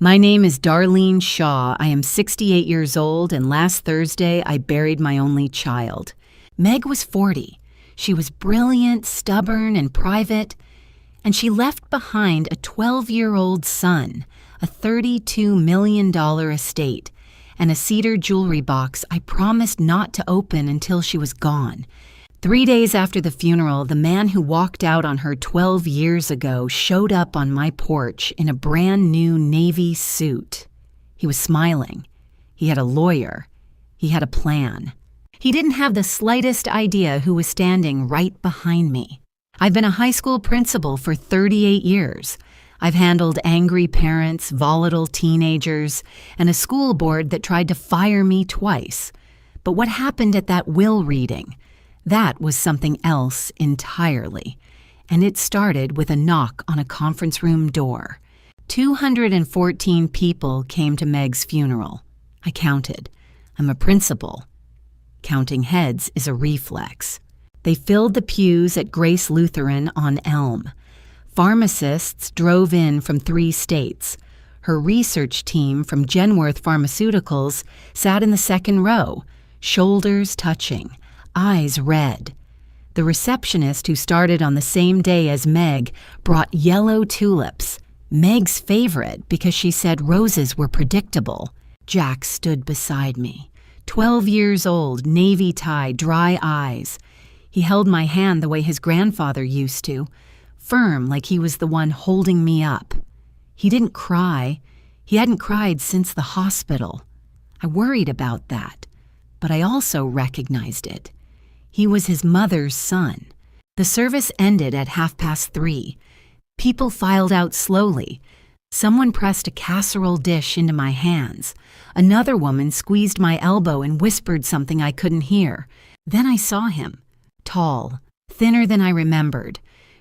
My name is Darlene Shaw. I am 68 years old, and last Thursday I buried my only child. Meg was 40. She was brilliant, stubborn, and private, and she left behind a 12-year-old son, a $32 million estate, and a cedar jewelry box I promised not to open until she was gone. 3 days after the funeral, the man who walked out on her 12 years ago showed up on my porch in a brand new navy suit. He was smiling. He had a lawyer. He had a plan. He didn't have the slightest idea who was standing right behind me. I've been a high school principal for 38 years. I've handled angry parents, volatile teenagers, and a school board that tried to fire me twice. But what happened at that will reading? That was something else entirely, and it started with a knock on a conference room door. 214 people came to Meg's funeral. I counted. I'm a principal. Counting heads is a reflex. They filled the pews at Grace Lutheran on Elm. Pharmacists drove in from 3 states. Her research team from Genworth Pharmaceuticals sat in the second row, shoulders touching, eyes red. The receptionist who started on the same day as Meg brought yellow tulips, Meg's favorite because she said roses were predictable. Jack stood beside me, 12 years old, navy tie, dry eyes. He held my hand the way his grandfather used to, firm like he was the one holding me up. He didn't cry. He hadn't cried since the hospital. I worried about that, but I also recognized it. He was his mother's son. The service ended at 3:30. People filed out slowly. Someone pressed a casserole dish into my hands. Another woman squeezed my elbow and whispered something I couldn't hear. Then I saw him. Tall, thinner than I remembered.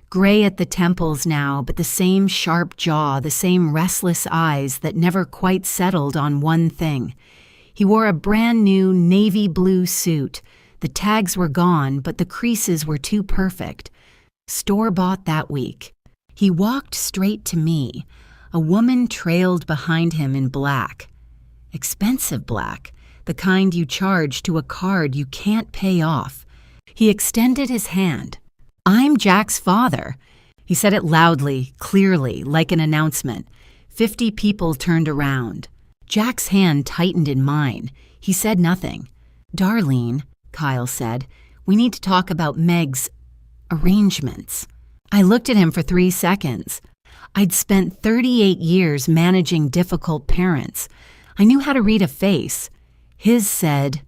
Gray at the temples now, but the same sharp jaw, the same restless eyes that never quite settled on one thing. He wore a brand new navy blue suit. The tags were gone, but the creases were too perfect. Store-bought that week. He walked straight to me. A woman trailed behind him in black. Expensive black, the kind you charge to a card you can't pay off. He extended his hand. "I'm Jack's father." He said it loudly, clearly, like an announcement. 50 people turned around. Jack's hand tightened in mine. He said nothing. "Darlene," Kyle said, "we need to talk about Meg's arrangements." I looked at him for 3 seconds. I'd spent 38 years managing difficult parents. I knew how to read a face. His said,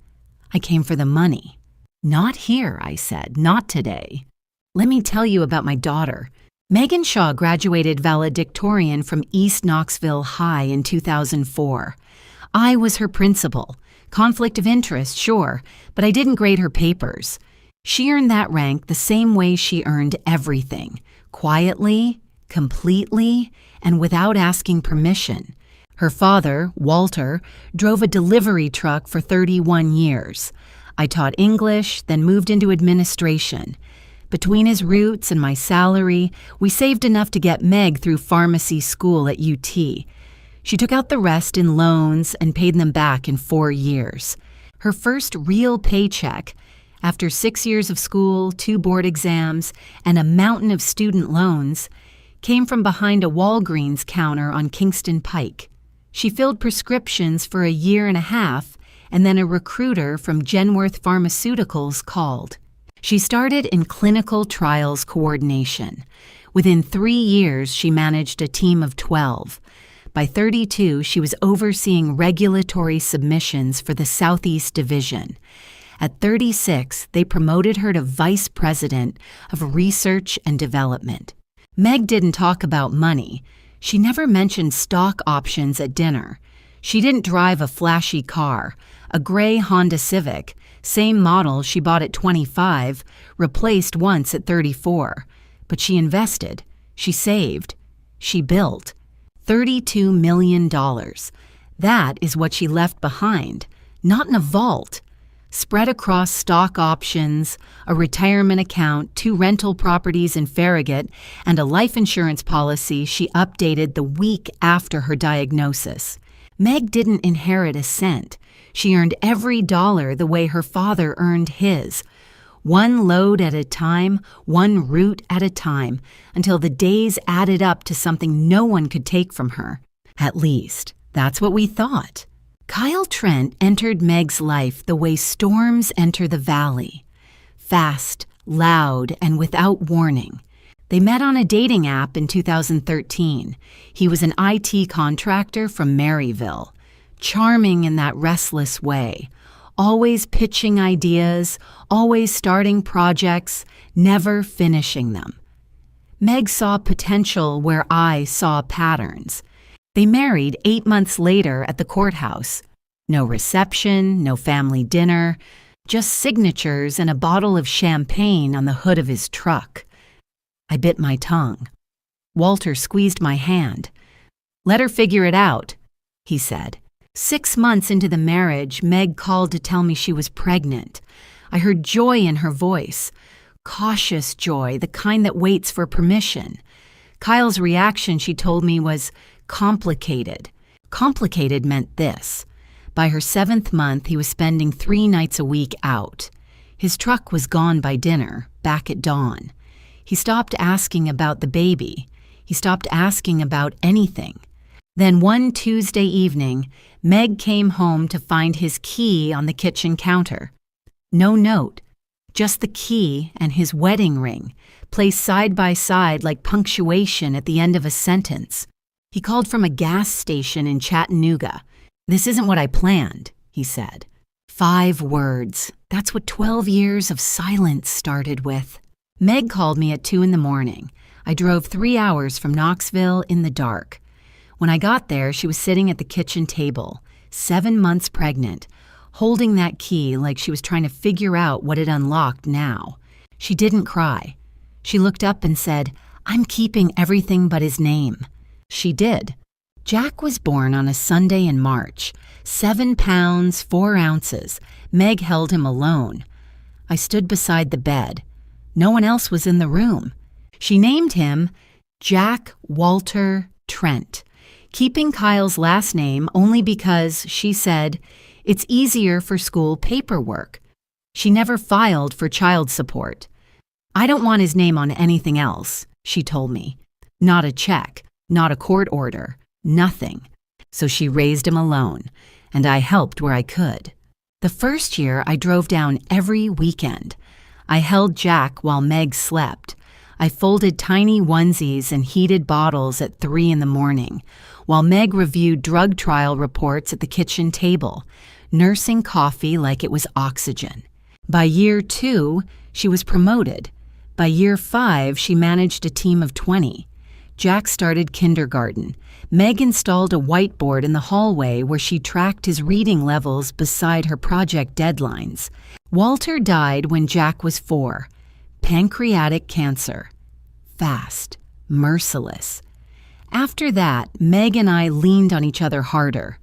"I came for the money." "Not here," I said, "not today. Let me tell you about my daughter." Megan Shaw graduated valedictorian from East Knoxville High in 2004. I was her principal. Conflict of interest, sure, but I didn't grade her papers. She earned that rank the same way she earned everything, quietly, completely, and without asking permission. Her father, Walter, drove a delivery truck for 31 years. I taught English, then moved into administration. Between his roots and my salary, we saved enough to get Meg through pharmacy school at UT. She took out the rest in loans and paid them back in 4 years. Her first real paycheck, after 6 years of school, 2 board exams, and a mountain of student loans, came from behind a Walgreens counter on Kingston Pike. She filled prescriptions for a year and a half, and then a recruiter from Genworth Pharmaceuticals called. She started in clinical trials coordination. Within 3 years, she managed a team of 12. By 32, she was overseeing regulatory submissions for the Southeast Division. At 36, they promoted her to Vice President of Research and Development. Meg didn't talk about money. She never mentioned stock options at dinner. She didn't drive a flashy car, a gray Honda Civic, same model she bought at 25, replaced once at 34. But she invested. She saved. She built. $32 million. That is what she left behind, not in a vault. Spread across stock options, a retirement account, 2 rental properties in Farragut, and a life insurance policy she updated the week after her diagnosis. Meg didn't inherit a cent. She earned every dollar the way her father earned his. One load at a time, one route at a time, until the days added up to something no one could take from her. At least, that's what we thought. Kyle Trent entered Meg's life the way storms enter the valley. Fast, loud, and without warning. They met on a dating app in 2013. He was an IT contractor from Maryville. Charming in that restless way. Always pitching ideas, always starting projects, never finishing them. Meg saw potential where I saw patterns. They married 8 months later at the courthouse. No reception, no family dinner, just signatures and a bottle of champagne on the hood of his truck. I bit my tongue. Walter squeezed my hand. "Let her figure it out," he said. 6 months into the marriage, Meg called to tell me she was pregnant. I heard joy in her voice. Cautious joy, the kind that waits for permission. Kyle's reaction, she told me, was complicated. Complicated meant this. By her 7th month, he was spending 3 nights a week out. His truck was gone by dinner, back at dawn. He stopped asking about the baby. He stopped asking about anything. Then one Tuesday evening, Meg came home to find his key on the kitchen counter. No note, just the key and his wedding ring, placed side by side like punctuation at the end of a sentence. He called from a gas station in Chattanooga. "This isn't what I planned," he said. 5 words. That's what 12 years of silence started with. Meg called me at 2 a.m. I drove 3 hours from Knoxville in the dark. When I got there, she was sitting at the kitchen table, 7 months pregnant, holding that key like she was trying to figure out what it unlocked now. She didn't cry. She looked up and said, "I'm keeping everything but his name." She did. Jack was born on a Sunday in March. 7 pounds, 4 ounces. Meg held him alone. I stood beside the bed. No one else was in the room. She named him Jack Walter Trent, keeping Kyle's last name only because, she said, it's easier for school paperwork. She never filed for child support. "I don't want his name on anything else," she told me. Not a check, not a court order, nothing. So she raised him alone, and I helped where I could. The first year, I drove down every weekend. I held Jack while Meg slept. I folded tiny onesies and heated bottles at 3 a.m, while Meg reviewed drug trial reports at the kitchen table, nursing coffee like it was oxygen. By year 2, she was promoted. By year 5, she managed a team of 20. Jack started kindergarten. Meg installed a whiteboard in the hallway where she tracked his reading levels beside her project deadlines. Walter died when Jack was 4. Pancreatic cancer. Fast. Merciless. After that, Meg and I leaned on each other harder.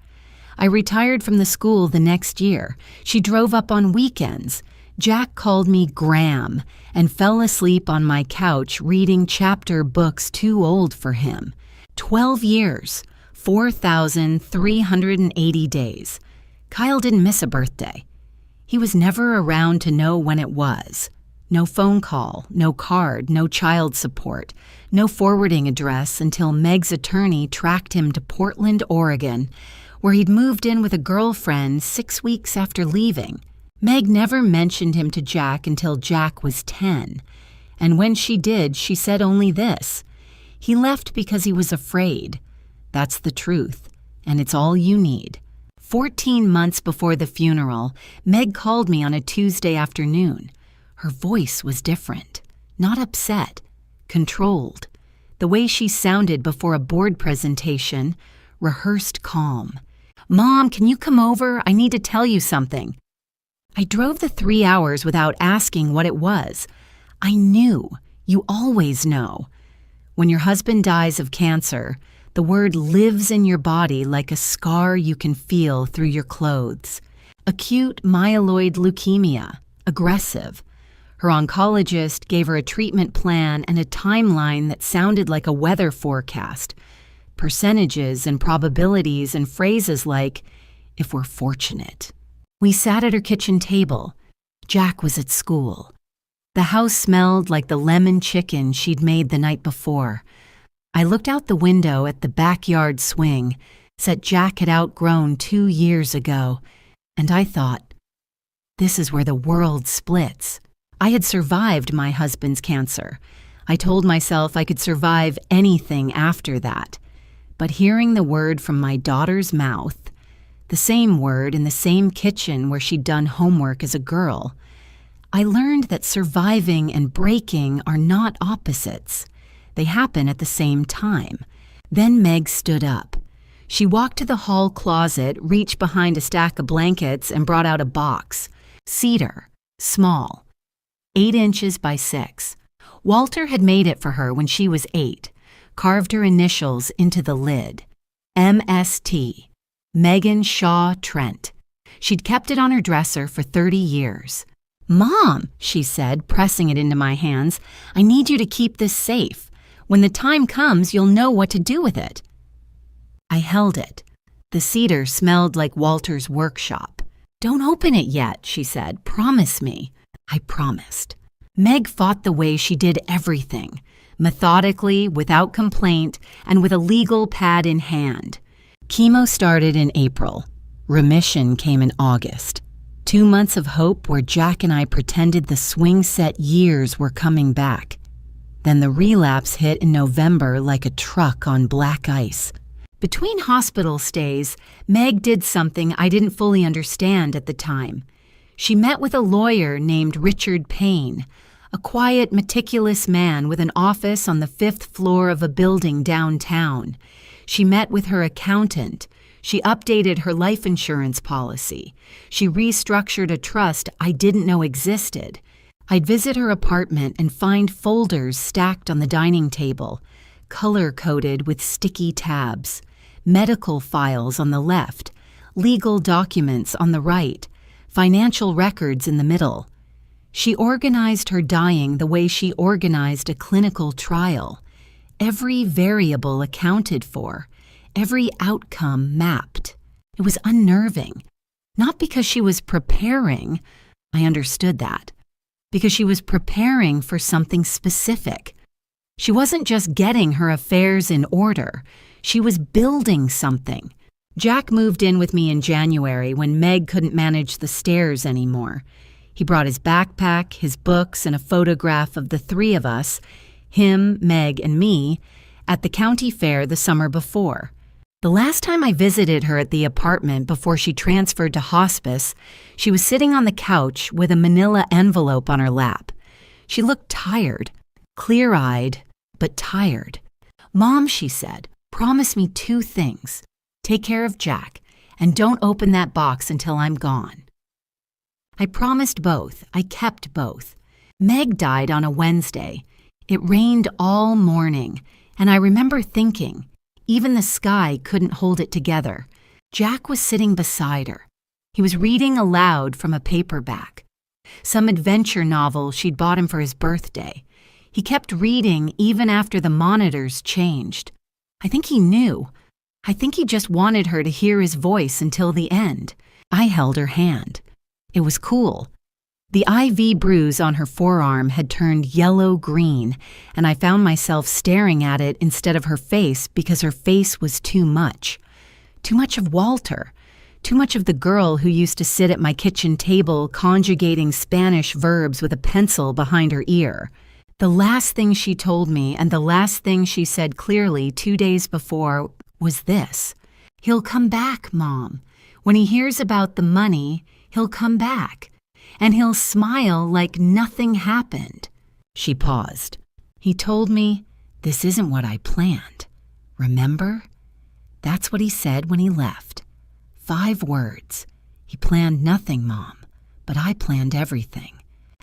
I retired from the school the next year. She drove up on weekends. Jack called me Graham and fell asleep on my couch reading chapter books too old for him. 12 years, 4,380 days. Kyle didn't miss a birthday. He was never around to know when it was. No phone call, no card, no child support, no forwarding address until Meg's attorney tracked him to Portland, Oregon, where he'd moved in with a girlfriend 6 weeks after leaving. Meg never mentioned him to Jack until Jack was 10, and when she did, she said only this: he left because he was afraid. That's the truth, and it's all you need. 14 months before the funeral, Meg called me on a Tuesday afternoon. Her voice was different, not upset, controlled. The way she sounded before a board presentation, rehearsed calm. "Mom, can you come over? I need to tell you something." I drove the 3 hours without asking what it was. I knew. You always know. When your husband dies of cancer, the word lives in your body like a scar you can feel through your clothes. Acute myeloid leukemia, aggressive. Her oncologist gave her a treatment plan and a timeline that sounded like a weather forecast. Percentages and probabilities and phrases like, if we're fortunate. We sat at her kitchen table. Jack was at school. The house smelled like the lemon chicken she'd made the night before. I looked out the window at the backyard swing, that Jack had outgrown 2 years ago, and I thought, this is where the world splits. I had survived my husband's cancer. I told myself I could survive anything after that. But hearing the word from my daughter's mouth, the same word in the same kitchen where she'd done homework as a girl, I learned that surviving and breaking are not opposites. They happen at the same time. Then Meg stood up. She walked to the hall closet, reached behind a stack of blankets, and brought out a box. Cedar, small, 8 inches by 6. Walter had made it for her when she was 8, carved her initials into the lid. MST, Megan Shaw Trent. She'd kept it on her dresser for 30 years. "Mom," she said, pressing it into my hands, "I need you to keep this safe. When the time comes, you'll know what to do with it." I held it. The cedar smelled like Walter's workshop. "Don't open it yet," she said. "Promise me." I promised. Meg fought the way she did everything, methodically, without complaint, and with a legal pad in hand. Chemo started in April. Remission came in August. 2 months of hope where Jack and I pretended the swing set years were coming back. Then the relapse hit in November like a truck on black ice. Between hospital stays, Meg did something I didn't fully understand at the time. She met with a lawyer named Richard Payne, a quiet, meticulous man with an office on the 5th floor of a building downtown. She met with her accountant. She updated her life insurance policy. She restructured a trust I didn't know existed. I'd visit her apartment and find folders stacked on the dining table, color-coded with sticky tabs, medical files on the left, legal documents on the right, financial records in the middle. She organized her dying the way she organized a clinical trial. Every variable accounted for, every outcome mapped. It was unnerving. Not because she was preparing, I understood that, because she was preparing for something specific. She wasn't just getting her affairs in order, she was building something. Jack moved in with me in January when Meg couldn't manage the stairs anymore. He brought his backpack, his books, and a photograph of the 3 of us, him, Meg, and me, at the county fair the summer before. The last time I visited her at the apartment before she transferred to hospice, she was sitting on the couch with a manila envelope on her lap. She looked tired, clear-eyed, but tired. "Mom," she said, "promise me 2 things. Take care of Jack, and don't open that box until I'm gone." I promised both. I kept both. Meg died on a Wednesday. It rained all morning, and I remember thinking, even the sky couldn't hold it together. Jack was sitting beside her. He was reading aloud from a paperback, some adventure novel she'd bought him for his birthday. He kept reading even after the monitors changed. I think he knew. I think he just wanted her to hear his voice until the end. I held her hand. It was cool. The IV bruise on her forearm had turned yellow-green, and I found myself staring at it instead of her face because her face was too much. Too much of Walter. Too much of the girl who used to sit at my kitchen table conjugating Spanish verbs with a pencil behind her ear. The last thing she told me and the last thing she said clearly 2 days before was this: "He'll come back, Mom. When he hears about the money, he'll come back. And he'll smile like nothing happened." She paused. "He told me, this isn't what I planned. Remember? That's what he said when he left. 5 words. He planned nothing, Mom, but I planned everything."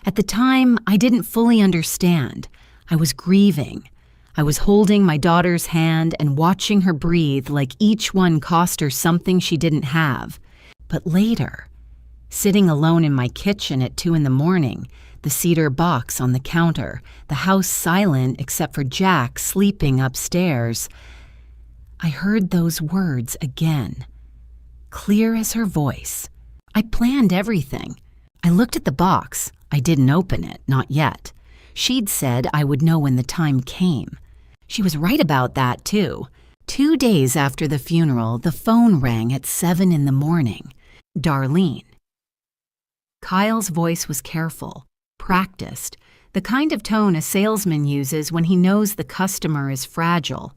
At the time, I didn't fully understand. I was grieving. I was holding my daughter's hand and watching her breathe like each one cost her something she didn't have. But later, Sitting alone in my kitchen at 2 in the morning, the cedar box on the counter, the house silent except for Jack sleeping upstairs, I heard those words again, clear as her voice. I planned everything. I looked at the box. I didn't open it, not yet. She'd said I would know when the time came. She was right about that, too. 2 days after the funeral, the phone rang at 7 in the morning. Darlene. Kyle's voice was careful, practiced, the kind of tone a salesman uses when he knows the customer is fragile.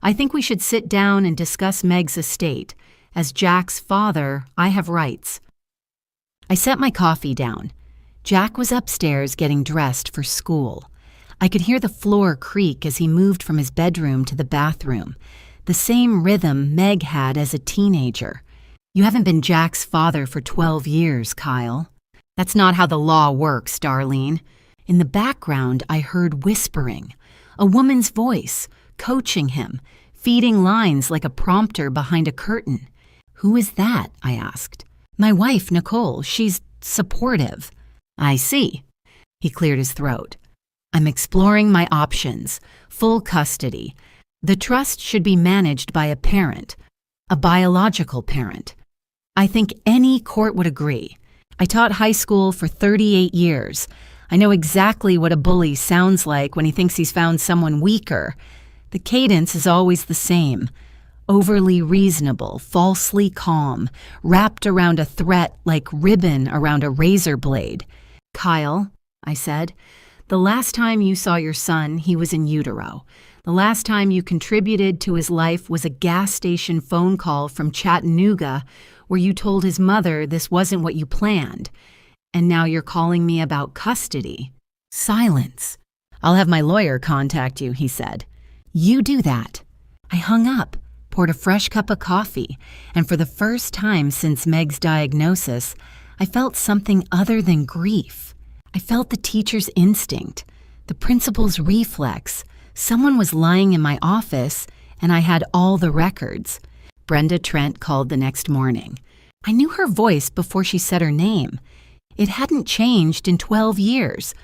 I think we should sit down and discuss Meg's estate. As Jack's father, I have rights. I set my coffee down. Jack was upstairs getting dressed for school. I could hear the floor creak as he moved from his bedroom to the bathroom, the same rhythm Meg had as a teenager. You haven't been Jack's father for 12 years, Kyle. That's not how the law works, Darlene. In the background, I heard whispering, a woman's voice, coaching him, feeding lines like a prompter behind a curtain. Who is that? I asked. My wife, Nicole. She's supportive. I see. He cleared his throat. I'm exploring my options. Full custody. The trust should be managed by a parent, a biological parent. I think any court would agree. I taught high school for 38 years. I know exactly what a bully sounds like when he thinks he's found someone weaker. The cadence is always the same. Overly reasonable, falsely calm, wrapped around a threat like ribbon around a razor blade. Kyle, I said, the last time you saw your son, he was in utero. The last time you contributed to his life was a gas station phone call from Chattanooga where you told his mother this wasn't what you planned. And now you're calling me about custody. Silence. I'll have my lawyer contact you, he said. You do that. I hung up, poured a fresh cup of coffee, and for the first time since Meg's diagnosis, I felt something other than grief. I felt the teacher's instinct, the principal's reflex. Someone was lying in my office, and I had all the records. Brenda Trent called the next morning. I knew her voice before she said her name. It hadn't changed in 12 years.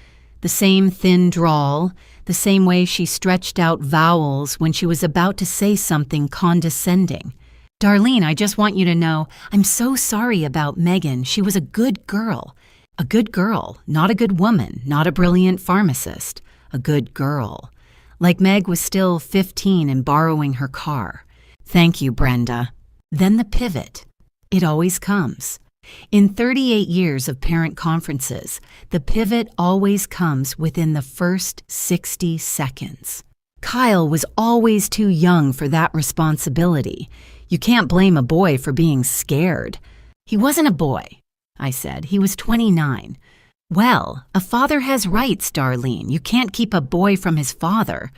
The same thin drawl, the same way she stretched out vowels when she was about to say something condescending. Darlene, I just want you to know, I'm so sorry about Megan. She was a good girl. A good girl, not a good woman, not a brilliant pharmacist. A good girl. Like Meg was still 15 and borrowing her car. Thank you, Brenda. Then the pivot. It always comes. In 38 years of parent conferences, the pivot always comes within the first 60 seconds. Kyle was always too young for that responsibility. You can't blame a boy for being scared. He wasn't a boy, I said. He was 29. Well, a father has rights, Darlene. You can't keep a boy from his father.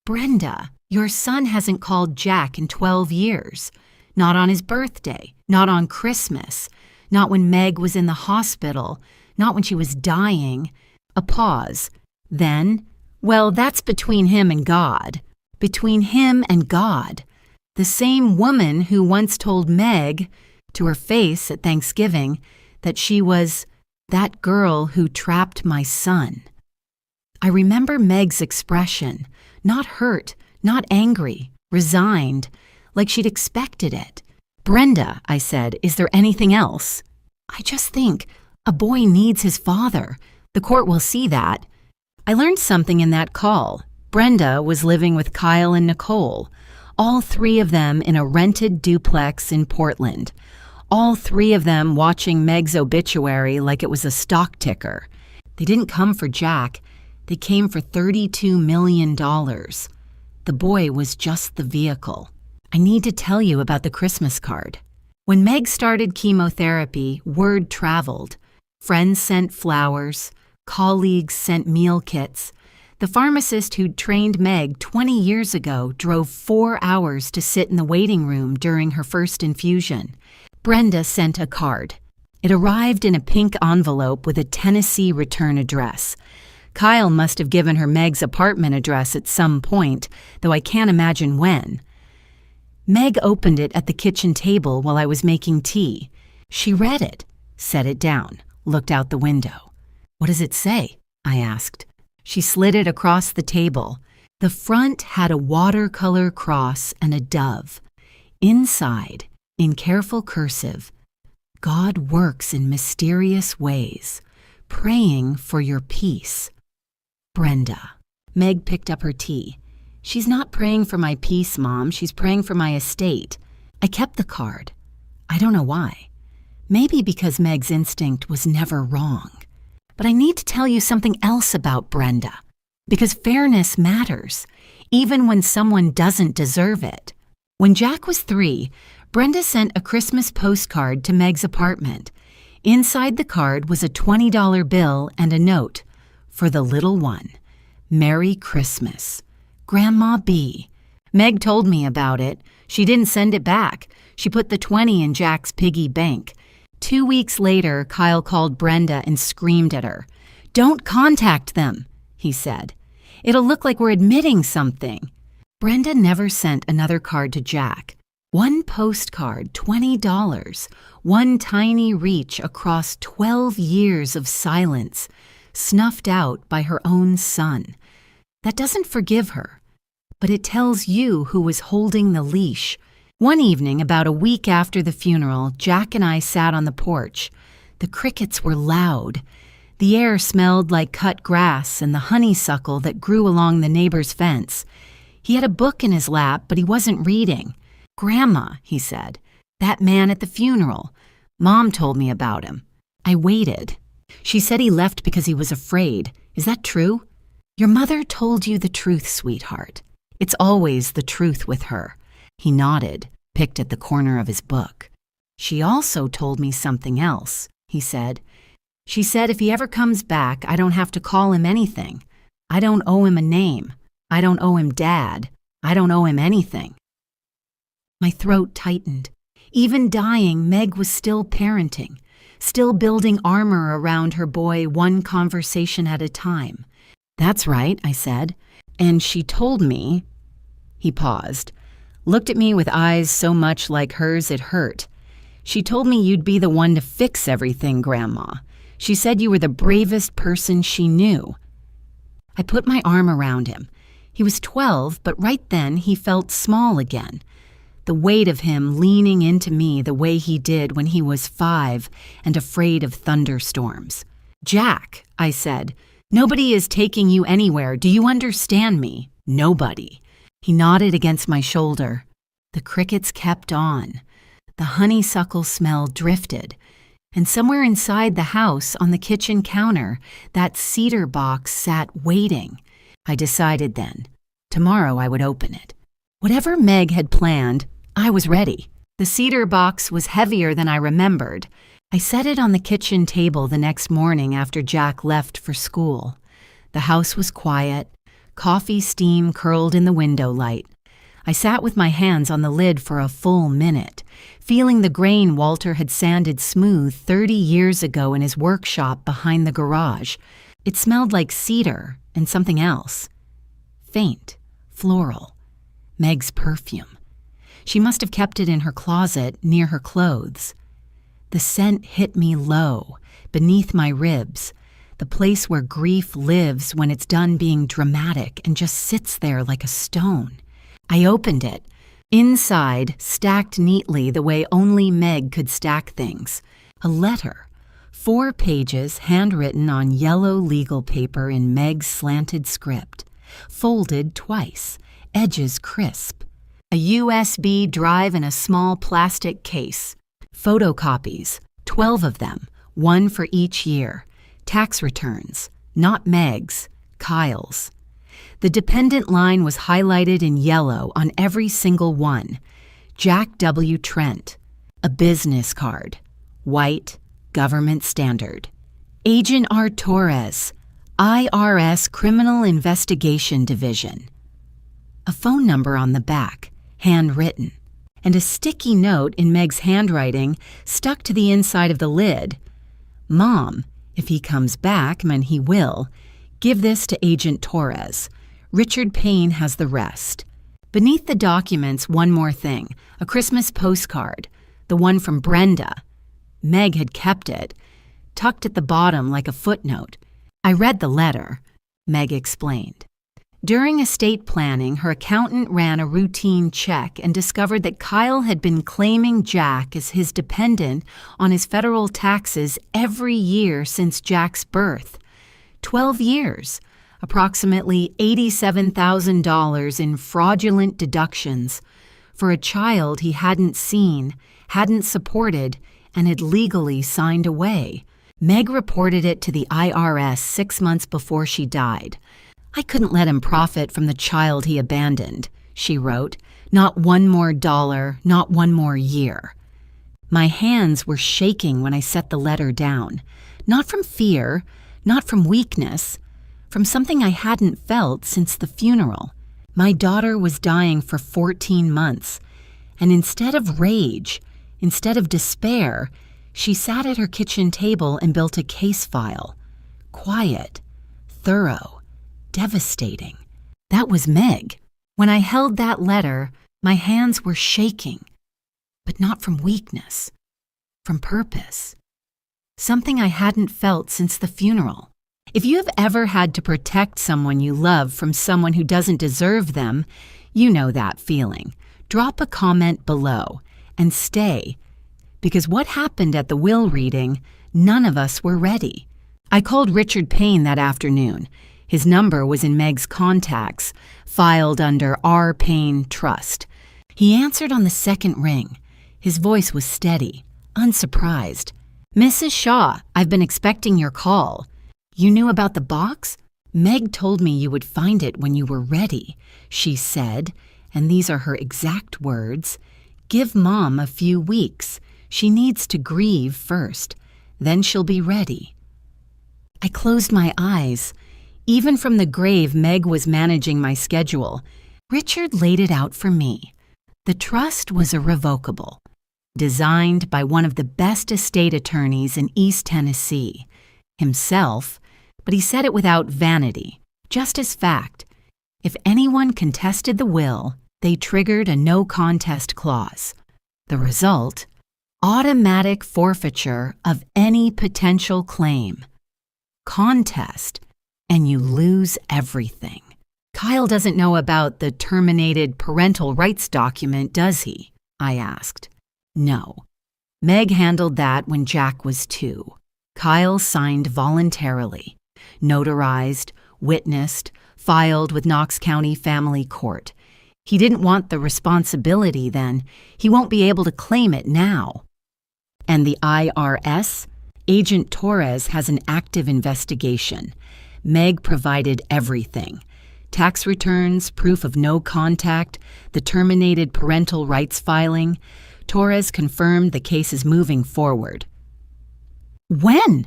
Brenda, your son hasn't called Jack in 12 years. Not on his birthday, not on Christmas, not when Meg was in the hospital, not when she was dying. A pause. Then, well, that's between him and God. Between him and God. The same woman who once told Meg, to her face at Thanksgiving, that she was that girl who trapped my son. I remember Meg's expression, not hurt, not angry, resigned, like she'd expected it. Brenda, I said, is there anything else? I just think a boy needs his father. The court will see that. I learned something in that call. Brenda was living with Kyle and Nicole, all three of them in a rented duplex in Portland. All three of them watching Meg's obituary like it was a stock ticker. They didn't come for Jack. They came for $32 million. The boy was just the vehicle. I need to tell you about the Christmas card. When Meg started chemotherapy, word traveled. Friends sent flowers. Colleagues sent meal kits. The pharmacist who'd trained Meg 20 years ago drove 4 hours to sit in the waiting room during her first infusion. Brenda sent a card. It arrived in a pink envelope with a Tennessee return address. Kyle must have given her Meg's apartment address at some point, though I can't imagine when. Meg opened it at the kitchen table while I was making tea. She read it. set it down, looked out the window. "What does it say?" I asked. She slid it across the table. The front had a watercolor cross and a dove. Inside, in careful cursive, "God works in mysterious ways. Praying for your peace. Brenda." Meg picked up her tea. "She's not praying for my peace, Mom. She's praying for my estate." I kept the card. I don't know why. Maybe because Meg's instinct was never wrong. But I need to tell you something else about Brenda. Because fairness matters, even when someone doesn't deserve it. When Jack was 3, Brenda sent a Christmas postcard to Meg's apartment. Inside the card was a $20 bill and a note. "For the little one. Merry Christmas. Grandma B." Meg told me about it. She didn't send it back. She put the 20 in Jack's piggy bank. 2 weeks later, Kyle called Brenda and screamed at her. "Don't contact them," he said. "It'll look like we're admitting something." Brenda never sent another card to Jack. One postcard, $20. One tiny reach across 12 years of silence, snuffed out by her own son. That doesn't forgive her, but it tells you who was holding the leash. One evening, about a week after the funeral, Jack and I sat on the porch. The crickets were loud. The air smelled like cut grass and the honeysuckle that grew along the neighbor's fence. He had a book in his lap, but he wasn't reading. "Grandma," he said, "that man at the funeral. Mom told me about him." I waited. "She said he left because he was afraid. Is that true?" "Your mother told you the truth, sweetheart. It's always the truth with her." He nodded, picked at the corner of his book. "She also told me something else," he said. "She said if he ever comes back, I don't have to call him anything. I don't owe him a name. I don't owe him Dad. I don't owe him anything." My throat tightened. Even dying, Meg was still parenting, still building armor around her boy one conversation at a time. "That's right," I said. "And she told me—" He paused, looked at me with eyes so much like hers it hurt. "She told me you'd be the one to fix everything, Grandma. She said you were the bravest person she knew." I put my arm around him. He was 12, but right then he felt small again. The weight of him leaning into me the way he did when he was 5 and afraid of thunderstorms. "Jack," I said, "nobody is taking you anywhere. Do you understand me? Nobody." He nodded against my shoulder. The crickets kept on. The honeysuckle smell drifted. And somewhere inside the house, on the kitchen counter, that cedar box sat waiting. I decided then, tomorrow I would open it. Whatever Meg had planned, I was ready. The cedar box was heavier than I remembered. I set it on the kitchen table the next morning after Jack left for school. The house was quiet. Coffee steam curled in the window light. I sat with my hands on the lid for a full minute, feeling the grain Walter had sanded smooth 30 years ago in his workshop behind the garage. It smelled like cedar and something else. Faint, floral. Meg's perfume. She must have kept it in her closet near her clothes. The scent hit me low, beneath my ribs, the place where grief lives when it's done being dramatic and just sits there like a stone. I opened it. Inside, stacked neatly the way only Meg could stack things, a letter, 4 pages handwritten on yellow legal paper in Meg's slanted script, folded twice, edges crisp. A USB drive in a small plastic case. Photocopies, 12 of them, 1 for each year. Tax returns, not Meg's, Kyle's. The dependent line was highlighted in yellow on every single one. Jack W. Trent. A business card. White, government standard. Agent R. Torres, IRS Criminal Investigation Division. A phone number on the back, handwritten, and a sticky note in Meg's handwriting stuck to the inside of the lid. "Mom, if he comes back, and he will, give this to Agent Torres. Richard Payne has the rest." Beneath the documents, one more thing, a Christmas postcard, the one from Brenda. Meg had kept it, tucked at the bottom like a footnote. I read the letter, Meg explained. During estate planning, her accountant ran a routine check and discovered that Kyle had been claiming Jack as his dependent on his federal taxes every year since Jack's birth. 12 years, approximately $87,000 in fraudulent deductions for a child he hadn't seen, hadn't supported, and had legally signed away. Meg reported it to the IRS 6 months before she died. I couldn't let him profit from the child he abandoned, she wrote. Not one more dollar, not one more year. My hands were shaking when I set the letter down. Not from fear, not from weakness, from something I hadn't felt since the funeral. My daughter was dying for 14 months, and instead of rage, instead of despair, she sat at her kitchen table and built a case file. Quiet, thorough, devastating. That was Meg. When I held that letter, my hands were shaking, but not from weakness, from purpose. Something I hadn't felt since the funeral. If you have ever had to protect someone you love from someone who doesn't deserve them, you know that feeling. Drop a comment below and stay, because what happened at the will reading, none of us were ready. I called Richard Payne that afternoon. His number was in Meg's contacts, filed under R. Payne Trust. He answered on the second ring. His voice was steady, unsurprised. "Mrs. Shaw, I've been expecting your call. You knew about the box? Meg told me you would find it when you were ready," she said, and these are her exact words. "Give Mom a few weeks. She needs to grieve first. Then she'll be ready." I closed my eyes. Even from the grave, Meg was managing my schedule. Richard laid it out for me. The trust was irrevocable, designed by one of the best estate attorneys in East Tennessee, himself, but he said it without vanity, just as fact. If anyone contested the will, they triggered a no-contest clause. The result? Automatic forfeiture of any potential claim. Contest, and you lose everything. Kyle doesn't know about the terminated parental rights document, does he? I asked. No. Meg handled that when Jack was 2. Kyle signed voluntarily, notarized, witnessed, filed with Knox County Family Court. He didn't want the responsibility then. He won't be able to claim it now. And the IRS? Agent Torres has an active investigation. Meg provided everything. Tax returns, proof of no contact, the terminated parental rights filing. Torres confirmed the case is moving forward. When?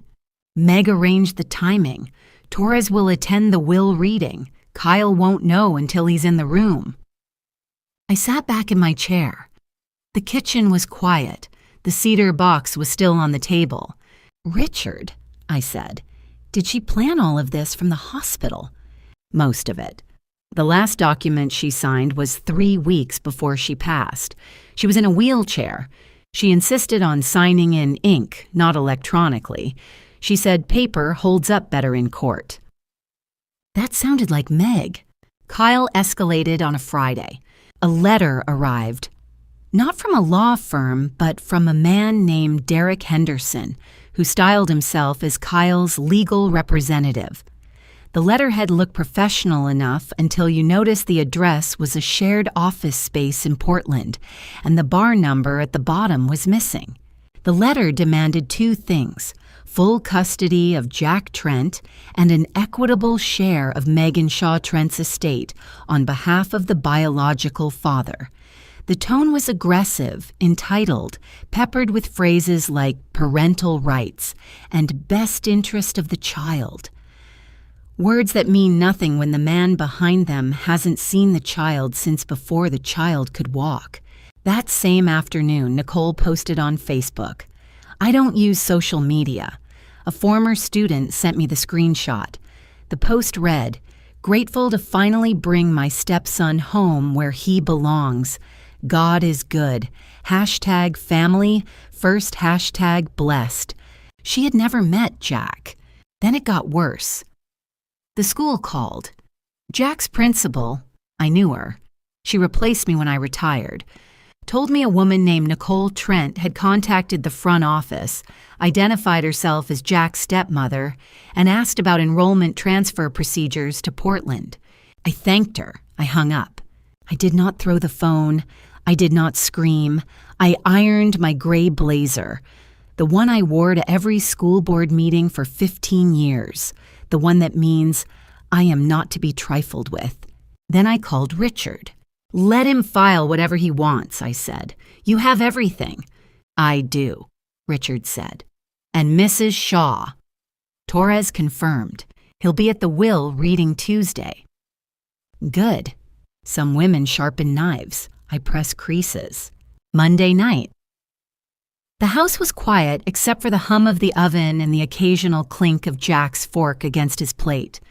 Meg arranged the timing. Torres will attend the will reading. Kyle won't know until he's in the room. I sat back in my chair. The kitchen was quiet. The cedar box was still on the table. "Richard," I said, "did she plan all of this from the hospital?" Most of it. The last document she signed was 3 weeks before she passed. She was in a wheelchair. She insisted on signing in ink, not electronically. She said paper holds up better in court. That sounded like Meg. Kyle escalated on a Friday. A letter arrived. Not from a law firm, but from a man named Derek Henderson, who styled himself as Kyle's legal representative. The letterhead looked professional enough until you noticed the address was a shared office space in Portland, and the bar number at the bottom was missing. The letter demanded 2 things: full custody of Jack Trent and an equitable share of Megan Shaw Trent's estate on behalf of the biological father. The tone was aggressive, entitled, peppered with phrases like parental rights and best interest of the child. Words that mean nothing when the man behind them hasn't seen the child since before the child could walk. That same afternoon, Nicole posted on Facebook, "I don't use social media." A former student sent me the screenshot. The post read, "Grateful to finally bring my stepson home where he belongs. God is good. #family, first #blessed. She had never met Jack. Then it got worse. The school called. Jack's principal, I knew her. She replaced me when I retired. Told me a woman named Nicole Trent had contacted the front office, identified herself as Jack's stepmother, and asked about enrollment transfer procedures to Portland. I thanked her. I hung up. I did not throw the phone. I did not scream. I ironed my gray blazer, the one I wore to every school board meeting for 15 years, the one that means I am not to be trifled with. Then I called Richard. Let him file whatever he wants, I said. You have everything. I do, Richard said. And Mrs. Shaw. Torres confirmed. He'll be at the Will reading Tuesday. Good. Some women sharpen knives. I press creases. Monday night. The house was quiet except for the hum of the oven and the occasional clink of Jack's fork against his plate.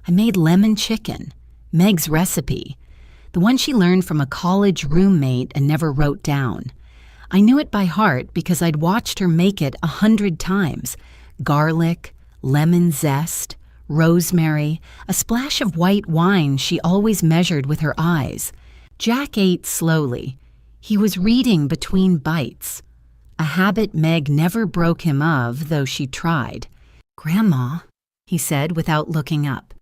I made lemon chicken, Meg's recipe, the one she learned from a college roommate and never wrote down. I knew it by heart because I'd watched her make it 100 times. Garlic, lemon zest, rosemary, a splash of white wine she always measured with her eyes. Jack ate slowly. He was reading between bites, a habit Meg never broke him of, though she tried. Grandma, he said without looking up,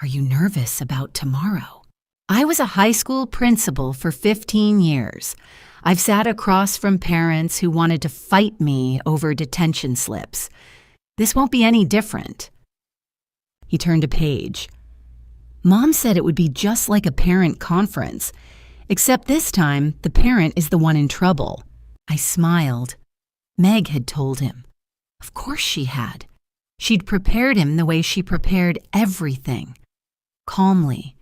are you nervous about tomorrow? I was a high school principal for 15 years. I've sat across from parents who wanted to fight me over detention slips. This won't be any different. He turned a page. Mom said it would be just like a parent conference, except this time the parent is the one in trouble. I smiled. Meg had told him. Of course she had. She'd prepared him the way she prepared everything. Calmly,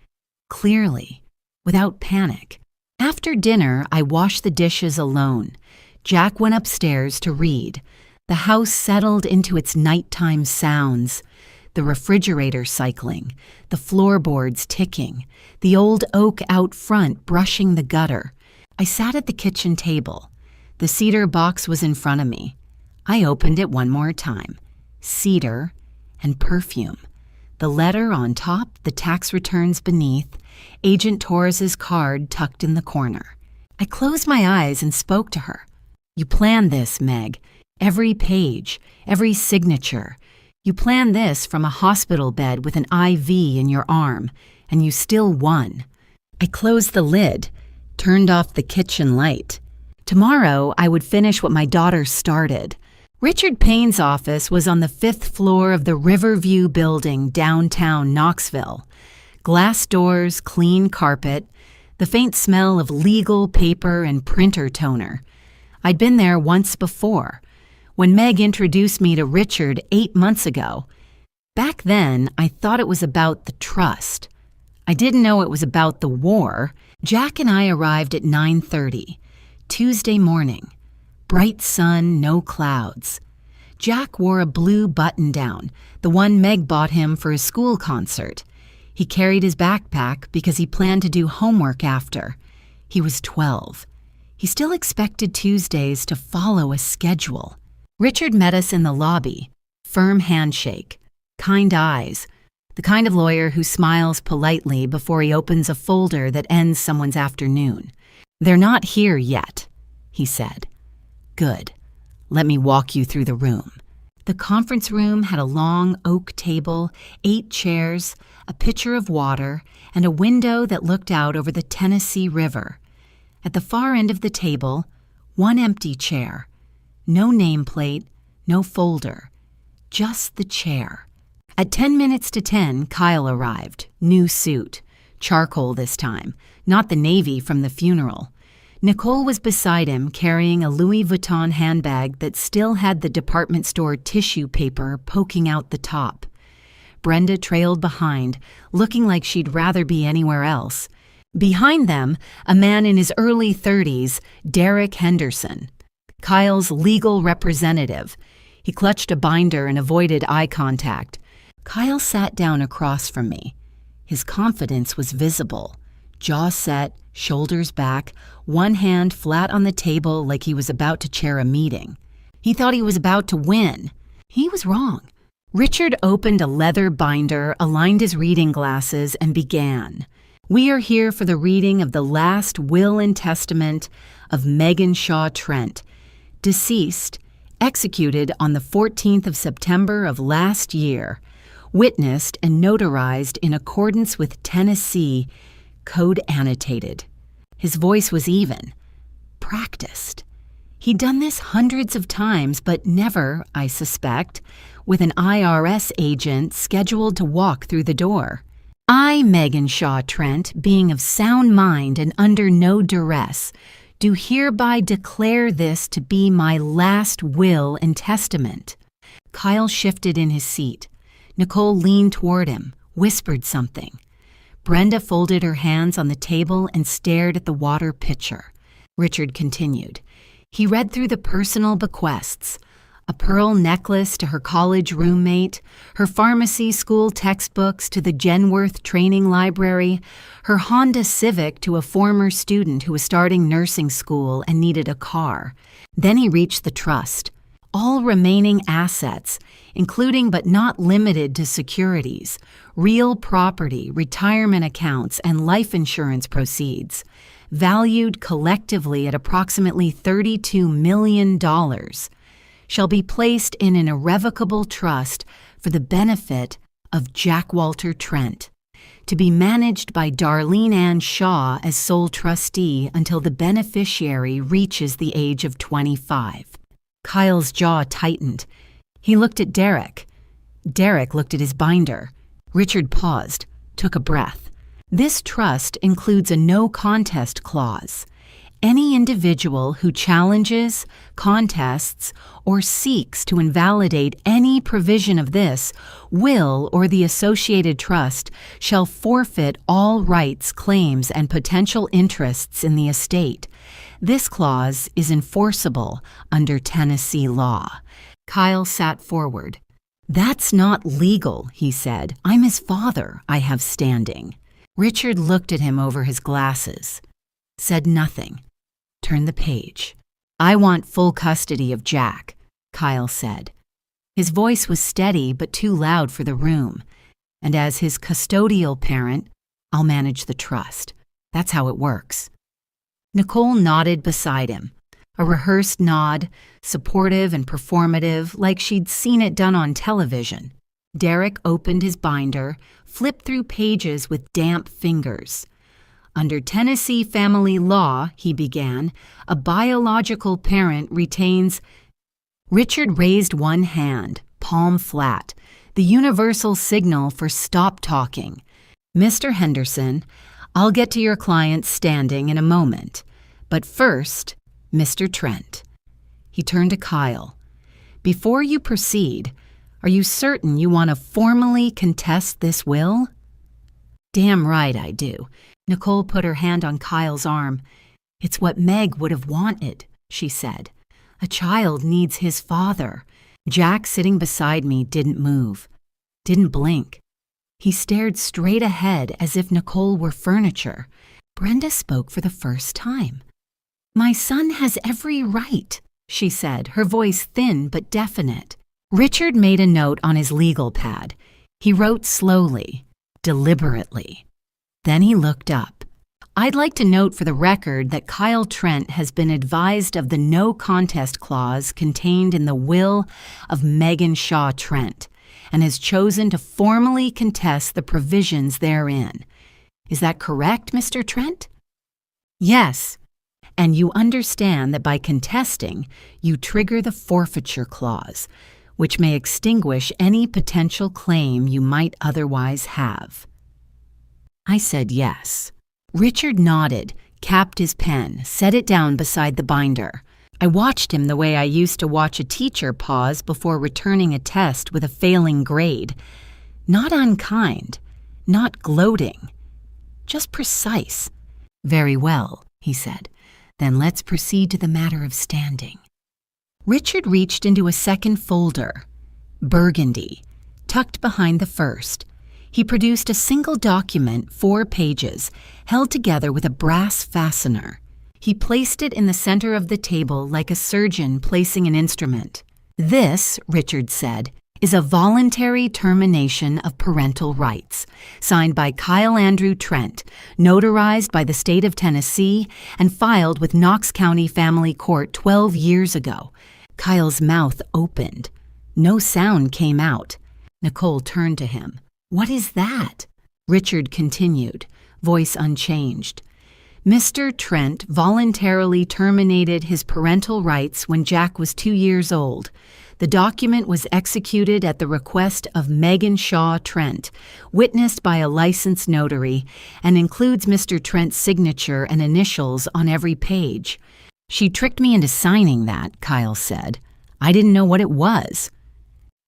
clearly, without panic. After dinner, I washed the dishes alone. Jack went upstairs to read. The house settled into its nighttime sounds. The refrigerator cycling, the floorboards ticking, the old oak out front brushing the gutter. I sat at the kitchen table. The cedar box was in front of me. I opened it one more time. Cedar and perfume. The letter on top, the tax returns beneath, Agent Torres's card tucked in the corner. I closed my eyes and spoke to her. You planned this, Meg. Every page, every signature. You planned this from a hospital bed with an IV in your arm, and you still won. I closed the lid, turned off the kitchen light. Tomorrow, I would finish what my daughter started. Richard Payne's office was on the 5th floor of the Riverview building downtown Knoxville. Glass doors, clean carpet, the faint smell of legal paper and printer toner. I'd been there once before, when Meg introduced me to Richard 8 months ago. Back then, I thought it was about the trust. I didn't know it was about the war. Jack and I arrived at 9:30, Tuesday morning. Bright sun, no clouds. Jack wore a blue button-down, the one Meg bought him for his school concert. He carried his backpack because he planned to do homework after. He was 12. He still expected Tuesdays to follow a schedule. Richard met us in the lobby. Firm handshake, kind eyes, the kind of lawyer who smiles politely before he opens a folder that ends someone's afternoon. They're not here yet, he said. Good. Let me walk you through the room. The conference room had a long oak table, 8 chairs, a pitcher of water, and a window that looked out over the Tennessee River. At the far end of the table, one empty chair. No nameplate, no folder. Just the chair. At 10 minutes to 10, Kyle arrived. New suit. Charcoal this time, not the navy from the funeral. Nicole was beside him, carrying a Louis Vuitton handbag that still had the department store tissue paper poking out the top. Brenda trailed behind, looking like she'd rather be anywhere else. Behind them, a man in his early 30s, Derek Henderson, Kyle's legal representative. He clutched a binder and avoided eye contact. Kyle sat down across from me. His confidence was visible. Jaw set, shoulders back, one hand flat on the table like he was about to chair a meeting. He thought he was about to win. He was wrong. Richard opened a leather binder, aligned his reading glasses, and began. We are here for the reading of the last will and testament of Megan Shaw Trent, deceased, executed on the 14th of September of last year, witnessed and notarized in accordance with Tennessee Code Annotated. His voice was even, practiced. He'd done this hundreds of times, but never, I suspect, with an IRS agent scheduled to walk through the door. I, Megan Shaw Trent, being of sound mind and under no duress, do hereby declare this to be my last will and testament. Kyle shifted in his seat. Nicole leaned toward him, whispered something. Brenda folded her hands on the table and stared at the water pitcher. Richard continued. He read through the personal bequests, a pearl necklace to her college roommate, her pharmacy school textbooks to the Genworth Training Library, her Honda Civic to a former student who was starting nursing school and needed a car. Then he reached the trust. All remaining assets, including but not limited to securities, real property, retirement accounts, and life insurance proceeds, valued collectively at approximately $32 million, shall be placed in an irrevocable trust for the benefit of Jack Walter Trent, to be managed by Darlene Ann Shaw as sole trustee until the beneficiary reaches the age of 25. Kyle's jaw tightened. He looked at Derek. Derek looked at his binder. Richard paused, took a breath. This trust includes a no-contest clause. Any individual who challenges, contests, or seeks to invalidate any provision of this will or the associated trust shall forfeit all rights, claims, and potential interests in the estate. This clause is enforceable under Tennessee law. Kyle sat forward. That's not legal, he said. I'm his father. I have standing. Richard looked at him over his glasses, said nothing. Turn the page. I want full custody of Jack, Kyle said. His voice was steady but too loud for the room. And as his custodial parent, I'll manage the trust. That's how it works. Nicole nodded beside him, a rehearsed nod, supportive and performative, like she'd seen it done on television. Derek opened his binder, flipped through pages with damp fingers. Under Tennessee family law, he began, a biological parent retains... Richard raised one hand, palm flat, the universal signal for stop talking. Mr. Henderson, I'll get to your client's standing in a moment. But first, Mr. Trent. He turned to Kyle. Before you proceed, are you certain you want to formally contest this will? Damn right I do. Nicole put her hand on Kyle's arm. It's what Meg would have wanted, she said. A child needs his father. Jack, sitting beside me, didn't move, didn't blink. He stared straight ahead as if Nicole were furniture. Brenda spoke for the first time. My son has every right, she said, her voice thin but definite. Richard made a note on his legal pad. He wrote slowly, deliberately. Then he looked up. I'd like to note for the record that Kyle Trent has been advised of the no contest clause contained in the will of Megan Shaw Trent and has chosen to formally contest the provisions therein. Is that correct, Mr. Trent? Yes. And you understand that by contesting, you trigger the forfeiture clause, which may extinguish any potential claim you might otherwise have. I said yes. Richard nodded, capped his pen, set it down beside the binder. I watched him the way I used to watch a teacher pause before returning a test with a failing grade. Not unkind, not gloating, just precise. Very well, he said. Then let's proceed to the matter of standing. Richard reached into a second folder, burgundy, tucked behind the first. He produced a single document, 4 pages, held together with a brass fastener. He placed it in the center of the table like a surgeon placing an instrument. "This," Richard said, "is a voluntary termination of parental rights, signed by Kyle Andrew Trent, notarized by the state of Tennessee, and filed with Knox County Family Court 12 years ago." Kyle's mouth opened. No sound came out. Nicole turned to him. "What is that?" Richard continued, voice unchanged. "Mr. Trent voluntarily terminated his parental rights when Jack was 2 years old. The document was executed at the request of Megan Shaw Trent, witnessed by a licensed notary, and includes Mr. Trent's signature and initials on every page. She tricked me into signing that," Kyle said. "I didn't know what it was."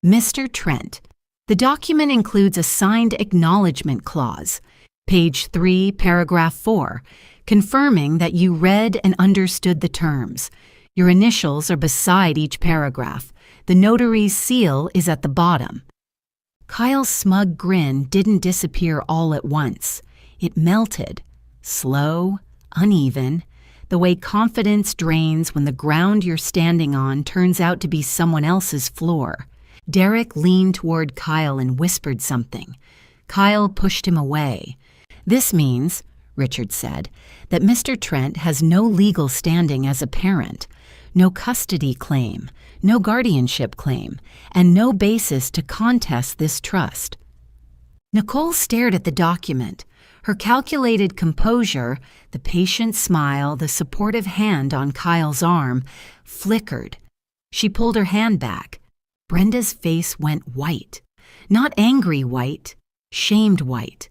"Mr. Trent, the document includes a signed acknowledgement clause, page 3, paragraph 4, confirming that you read and understood the terms. Your initials are beside each paragraph. The notary's seal is at the bottom." Kyle's smug grin didn't disappear all at once. It melted, slow, uneven, the way confidence drains when the ground you're standing on turns out to be someone else's floor. Derek leaned toward Kyle and whispered something. Kyle pushed him away. "This means," Richard said, "that Mr. Trent has no legal standing as a parent, no custody claim, no guardianship claim, and no basis to contest this trust." Nicole stared at the document. Her calculated composure, the patient smile, the supportive hand on Kyle's arm, flickered. She pulled her hand back. Brenda's face went white. Not angry white, shamed white.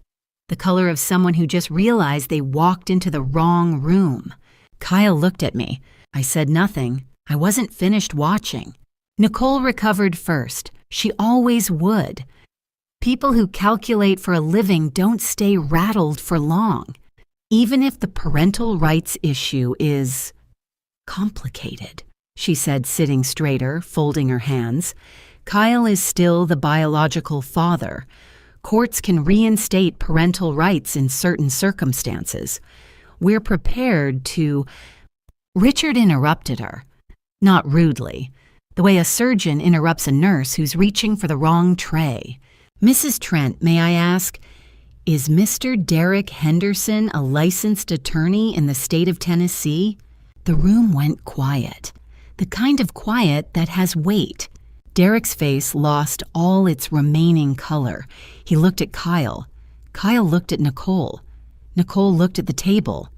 The color of someone who just realized they walked into the wrong room. Kyle looked at me. I said nothing. I wasn't finished watching. Nicole recovered first. She always would. People who calculate for a living don't stay rattled for long, even if the parental rights issue is complicated, she said, sitting straighter, folding her hands. Kyle is still the biological father. Courts can reinstate parental rights in certain circumstances. We're prepared to... Richard interrupted her. Not rudely, the way a surgeon interrupts a nurse who's reaching for the wrong tray. "Mrs. Trent, may I ask, is Mr. Derek Henderson a licensed attorney in the state of Tennessee?" The room went quiet, the kind of quiet that has weight. Derek's face lost all its remaining color. He looked at Kyle. Kyle looked at Nicole. Nicole looked at the table.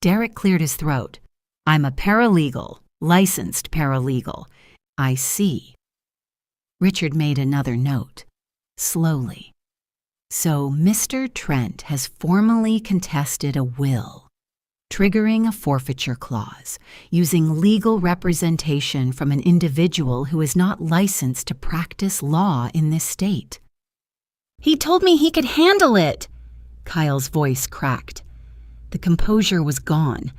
Derek cleared his throat. "I'm a paralegal, licensed paralegal." "I see." Richard made another note, slowly. "So Mr. Trent has formally contested a will, triggering a forfeiture clause, using legal representation from an individual who is not licensed to practice law in this state." "He told me he could handle it!" Kyle's voice cracked. The composure was gone.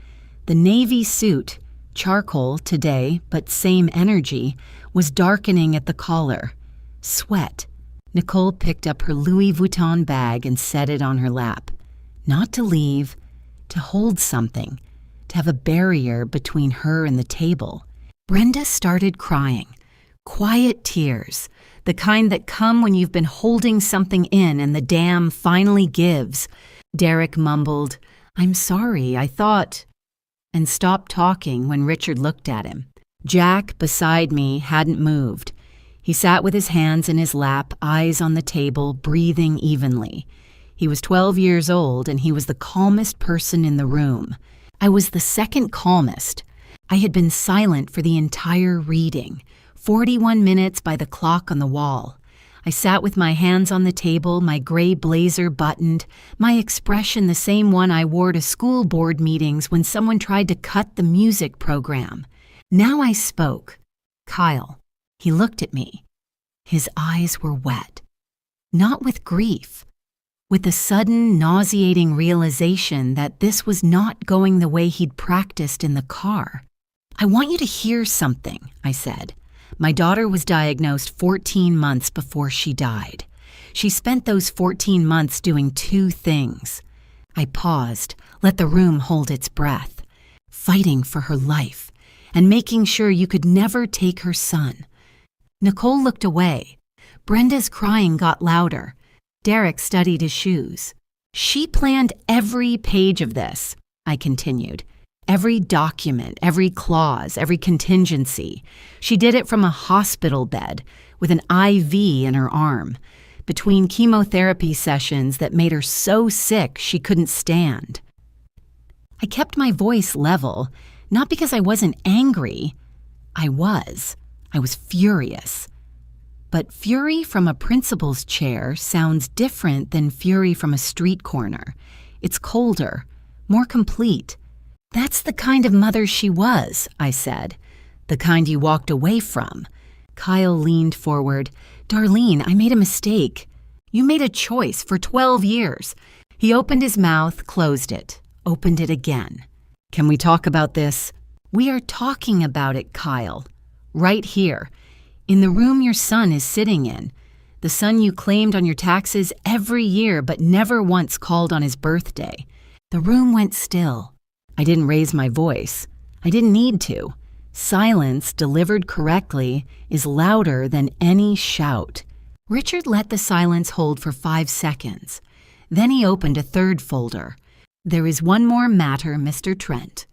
The navy suit, charcoal today, but same energy, was darkening at the collar. Sweat. Nicole picked up her Louis Vuitton bag and set it on her lap. Not to leave, to hold something, to have a barrier between her and the table. Brenda started crying. Quiet tears, the kind that come when you've been holding something in and the dam finally gives. Derek mumbled, "I'm sorry, I thought," and stopped talking when Richard looked at him. Jack, beside me, hadn't moved. He sat with his hands in his lap, eyes on the table, breathing evenly. He was 12 years old, and he was the calmest person in the room. I was the second calmest. I had been silent for the entire reading, 41 minutes by the clock on the wall. I sat with my hands on the table, my gray blazer buttoned, my expression the same one I wore to school board meetings when someone tried to cut the music program. Now I spoke. "Kyle." He looked at me. His eyes were wet. Not with grief, with the sudden, nauseating realization that this was not going the way he'd practiced in the car. "I want you to hear something," I said. "My daughter was diagnosed 14 months before she died. She spent those 14 months doing two things. I paused, let the room hold its breath, fighting for her life and making sure you could never take her son. Nicole looked away. Brenda's crying got louder. Derek studied his shoes. She planned every page of this, I continued. Every document, every clause, every contingency. She did it from a hospital bed with an IV in her arm, between chemotherapy sessions that made her so sick she couldn't stand. I kept my voice level, not because I wasn't angry. I was furious. But fury from a principal's chair sounds different than fury from a street corner. It's colder, more complete. That's the kind of mother she was, I said. The kind you walked away from. Kyle leaned forward. Darlene, I made a mistake. You made a choice for 12 years. He opened his mouth, closed it, opened it again. Can we talk about this? We are talking about it, Kyle. Right here. In the room your son is sitting in. The son you claimed on your taxes every year but never once called on his birthday. The room went still. I didn't raise my voice. I didn't need to. Silence, delivered correctly, is louder than any shout. Richard let the silence hold for 5 seconds. Then he opened a third folder. There is one more matter, Mr. Trent.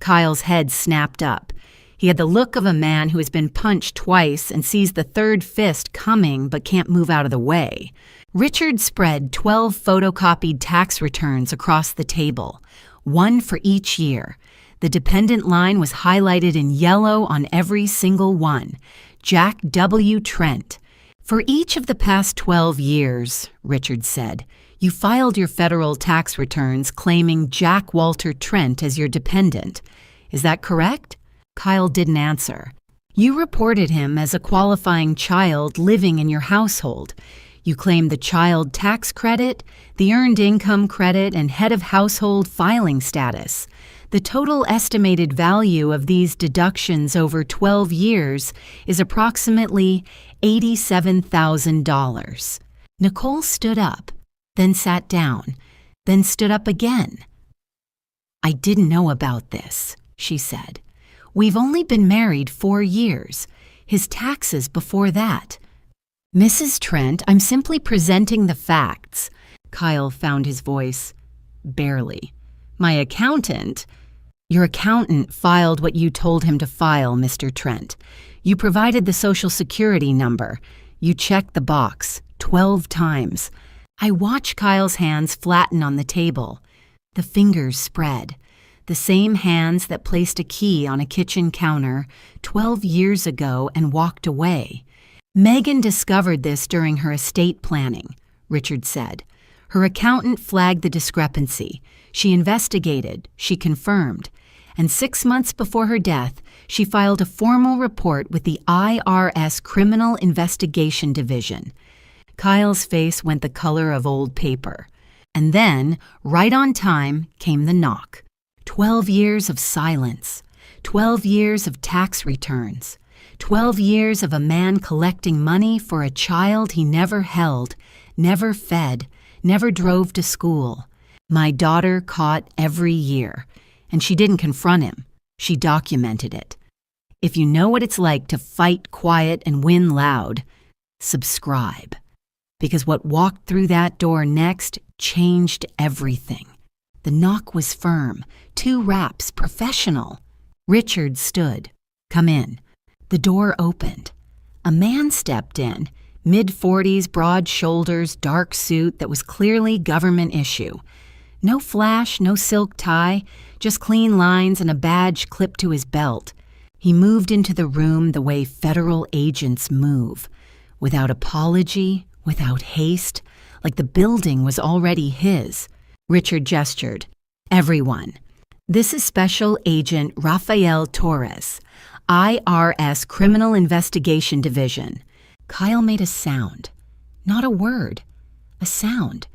Kyle's head snapped up. He had the look of a man who has been punched twice and sees the third fist coming but can't move out of the way. Richard spread 12 photocopied tax returns across the table, one for each year. The dependent line was highlighted in yellow on every single one. Jack W. Trent. For each of the past 12 years, Richard said, you filed your federal tax returns claiming Jack Walter Trent as your dependent. Is that correct? Kyle didn't answer. You reported him as a qualifying child living in your household. You claimed the child tax credit, the earned income credit, and head of household filing status. The total estimated value of these deductions over 12 years is approximately $87,000. Nicole stood up, then sat down, then stood up again. I didn't know about this, she said. We've only been married 4 years. His taxes before that. Mrs. Trent, I'm simply presenting the facts. Kyle found his voice. Barely. My accountant... Your accountant filed what you told him to file, Mr. Trent. You provided the Social Security number. You checked the box 12 times. I watched Kyle's hands flatten on the table. The fingers spread. The same hands that placed a key on a kitchen counter 12 years ago and walked away. Megan discovered this during her estate planning, Richard said. Her accountant flagged the discrepancy. She investigated. She confirmed. And 6 months before her death, she filed a formal report with the IRS Criminal Investigation Division. Kyle's face went the color of old paper. And then, right on time, came the knock. 12 years of silence. 12 years of tax returns. 12 years of a man collecting money for a child he never held, never fed, never drove to school. My daughter caught every year. And she didn't confront him. She documented it. If you know what it's like to fight quiet and win loud, subscribe. Because what walked through that door next changed everything. The knock was firm, 2 raps, professional. Richard stood. Come in. The door opened. A man stepped in, mid-40s, broad shoulders, dark suit that was clearly government issue. No flash, no silk tie, just clean lines and a badge clipped to his belt. He moved into the room the way federal agents move, without apology, without haste, like the building was already his. Richard gestured. Everyone. This is Special Agent Rafael Torres, IRS Criminal Investigation Division. Kyle made a sound. Not a word. A sound.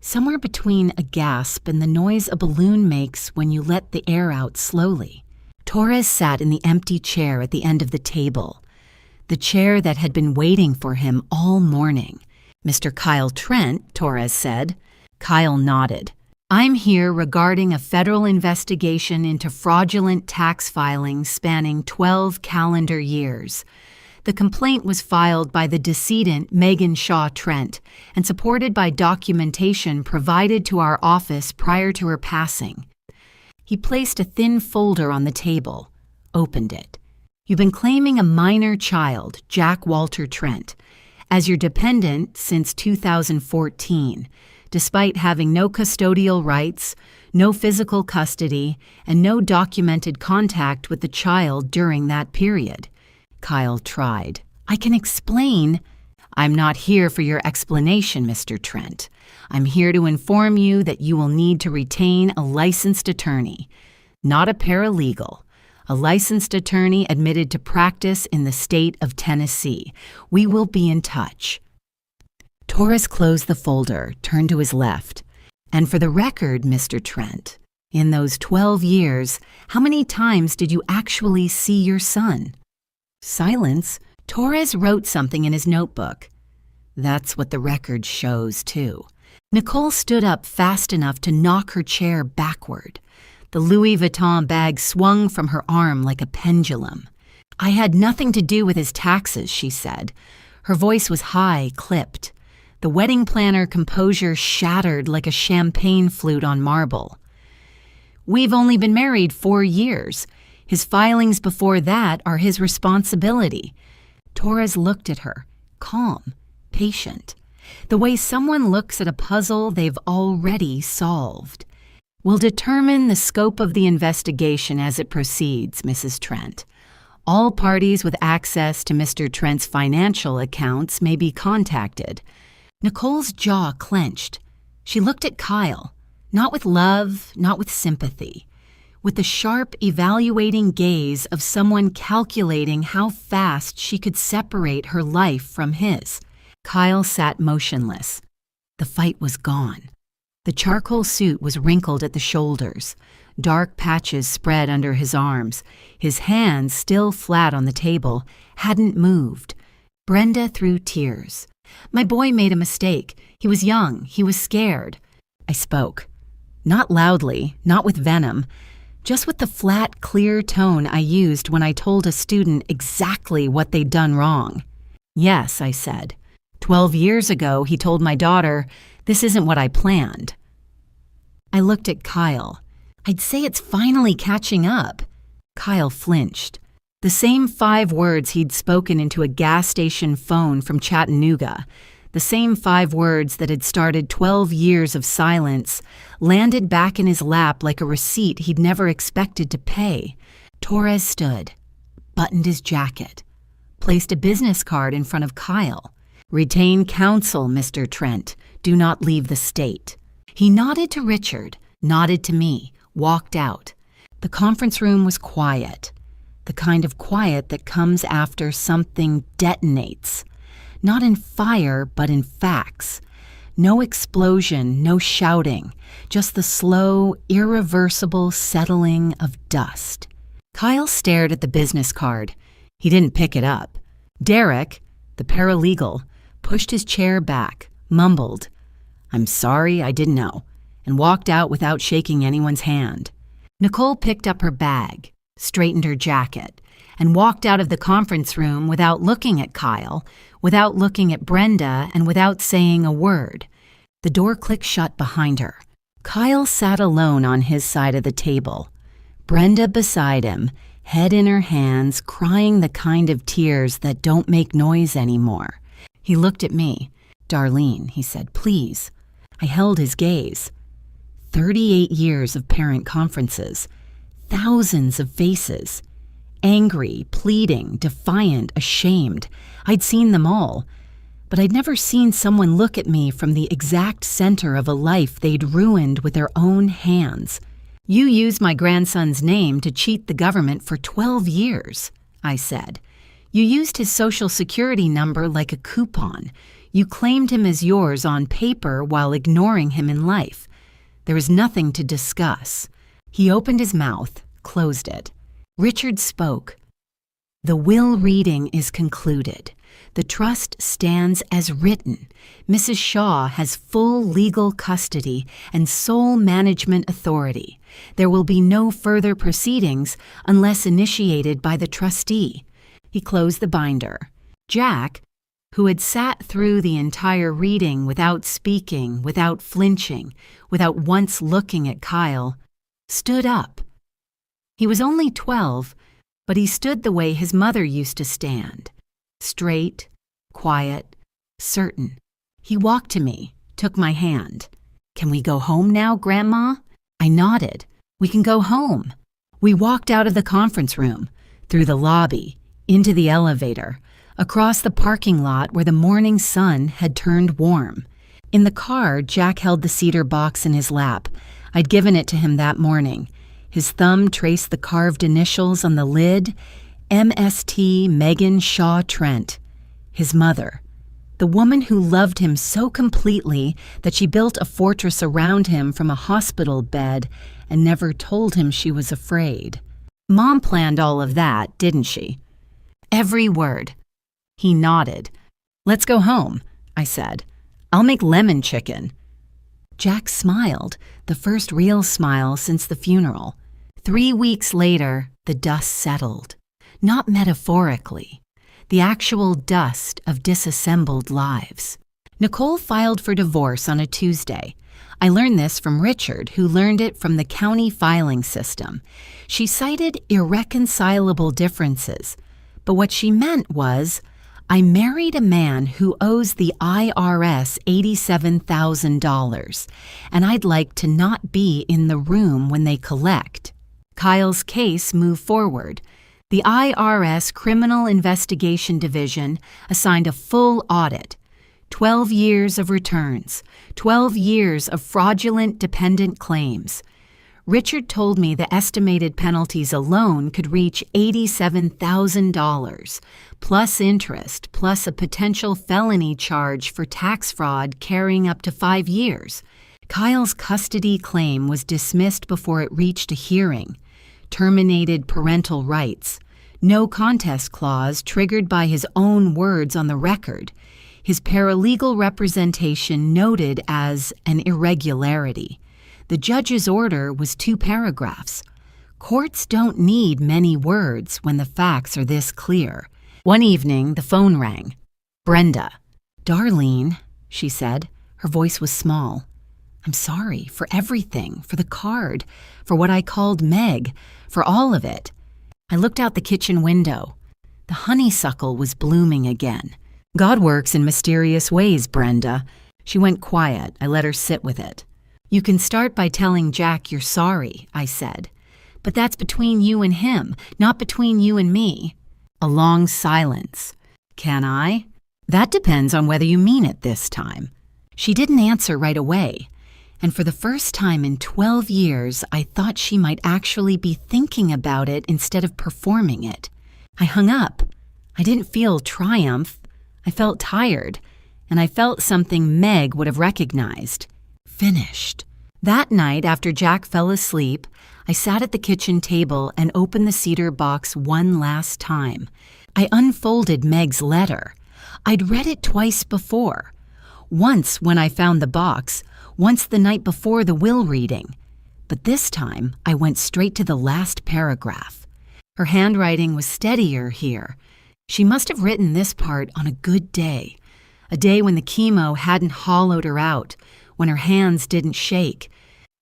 Somewhere between a gasp and the noise a balloon makes when you let the air out slowly. Torres sat in the empty chair at the end of the table, the chair that had been waiting for him all morning. Mr. Kyle Trent, Torres said. Kyle nodded. I'm here regarding a federal investigation into fraudulent tax filings spanning 12 calendar years. The complaint was filed by the decedent Megan Shaw Trent and supported by documentation provided to our office prior to her passing. He placed a thin folder on the table, opened it. You've been claiming a minor child, Jack Walter Trent, as your dependent since 2014, despite having no custodial rights, no physical custody, and no documented contact with the child during that period. Kyle tried. I can explain. I'm not here for your explanation, Mr. Trent. I'm here to inform you that you will need to retain a licensed attorney, not a paralegal. A licensed attorney admitted to practice in the state of Tennessee. We will be in touch. Torres closed the folder, turned to his left. And for the record, Mr. Trent, in those 12 years, how many times did you actually see your son? Silence. Torres wrote something in his notebook. That's what the record shows, too. Nicole stood up fast enough to knock her chair backward. The Louis Vuitton bag swung from her arm like a pendulum. I had nothing to do with his taxes, she said. Her voice was high, clipped. The wedding planner composure shattered like a champagne flute on marble. We've only been married 4 years. His filings before that are his responsibility. Torres looked at her, calm, patient, the way someone looks at a puzzle they've already solved. We'll determine the scope of the investigation as it proceeds, Mrs. Trent. All parties with access to Mr. Trent's financial accounts may be contacted. Nicole's jaw clenched. She looked at Kyle, not with love, not with sympathy, with the sharp, evaluating gaze of someone calculating how fast she could separate her life from his. Kyle sat motionless. The fight was gone. The charcoal suit was wrinkled at the shoulders. Dark patches spread under his arms. His hands, still flat on the table, hadn't moved. Brenda threw tears. My boy made a mistake. He was young. He was scared. I spoke. Not loudly, not with venom, just with the flat, clear tone I used when I told a student exactly what they'd done wrong. Yes, I said. 12 years ago, he told my daughter, this isn't what I planned. I looked at Kyle. I'd say it's finally catching up. Kyle flinched. The same 5 words he'd spoken into a gas station phone from Chattanooga, the same 5 words that had started 12 years of silence, landed back in his lap like a receipt he'd never expected to pay. Torres stood, buttoned his jacket, placed a business card in front of Kyle. Retain counsel, Mr. Trent. Do not leave the state. He nodded to Richard, nodded to me, walked out. The conference room was quiet, the kind of quiet that comes after something detonates. Not in fire, but in facts. No explosion, no shouting, just the slow, irreversible settling of dust. Kyle stared at the business card. He didn't pick it up. Derek, the paralegal, pushed his chair back, mumbled, I'm sorry, I didn't know, and walked out without shaking anyone's hand. Nicole picked up her bag, straightened her jacket, and walked out of the conference room without looking at Kyle, without looking at Brenda, and without saying a word. The door clicked shut behind her. Kyle sat alone on his side of the table. Brenda beside him, head in her hands, crying the kind of tears that don't make noise anymore. He looked at me. Darlene, he said, please. I held his gaze. 38 years of parent conferences, thousands of faces. Angry, pleading, defiant, ashamed. I'd seen them all, but I'd never seen someone look at me from the exact center of a life they'd ruined with their own hands. You used my grandson's name to cheat the government for 12 years, I said. You used his social security number like a coupon. You claimed him as yours on paper while ignoring him in life. There was nothing to discuss. He opened his mouth, closed it. Richard spoke. The will reading is concluded. The trust stands as written. Mrs. Shaw has full legal custody and sole management authority. There will be no further proceedings unless initiated by the trustee. He closed the binder. Jack, who had sat through the entire reading without speaking, without flinching, without once looking at Kyle, stood up. He was only 12, but he stood the way his mother used to stand. Straight, quiet, certain. He walked to me, took my hand. "Can we go home now, Grandma?" I nodded. "We can go home." We walked out of the conference room, through the lobby, into the elevator, across the parking lot where the morning sun had turned warm. In the car, Jack held the cedar box in his lap. I'd given it to him that morning. His thumb traced the carved initials on the lid, MST Megan Shaw Trent, his mother, the woman who loved him so completely that she built a fortress around him from a hospital bed and never told him she was afraid. Mom planned all of that, didn't she? Every word. He nodded. "Let's go home," I said. "I'll make lemon chicken." Jack smiled, the first real smile since the funeral. 3 weeks later, the dust settled. Not metaphorically, the actual dust of disassembled lives. Nicole filed for divorce on a Tuesday. I learned this from Richard, who learned it from the county filing system. She cited irreconcilable differences, but what she meant was, "I married a man who owes the IRS $87,000, and I'd like to not be in the room when they collect." Kyle's case moved forward. The IRS Criminal Investigation Division assigned a full audit, 12 years of returns, 12 years of fraudulent dependent claims. Richard told me the estimated penalties alone could reach $87,000, plus interest, plus a potential felony charge for tax fraud carrying up to 5 years. Kyle's custody claim was dismissed before it reached a hearing. Terminated parental rights, no contest clause triggered by his own words on the record, his paralegal representation noted as an irregularity. The judge's order was 2 paragraphs. Courts don't need many words when the facts are this clear. One evening, the phone rang. "Brenda." "Darlene," she said. Her voice was small. "I'm sorry for everything, for the card, for what I called Meg, for all of it." I looked out the kitchen window. The honeysuckle was blooming again. "God works in mysterious ways, Brenda." She went quiet. I let her sit with it. "You can start by telling Jack you're sorry," I said. "But that's between you and him, not between you and me." A long silence. "Can I?" "That depends on whether you mean it this time." She didn't answer right away. And for the first time in 12 years, I thought she might actually be thinking about it instead of performing it. I hung up. I didn't feel triumph. I felt tired, and I felt something Meg would have recognized. Finished. That night, after Jack fell asleep, I sat at the kitchen table and opened the cedar box one last time. I unfolded Meg's letter. I'd read it twice before. Once when I found the box, once the night before the will reading. But this time, I went straight to the last paragraph. Her handwriting was steadier here. She must have written this part on a good day, a day when the chemo hadn't hollowed her out, when her hands didn't shake.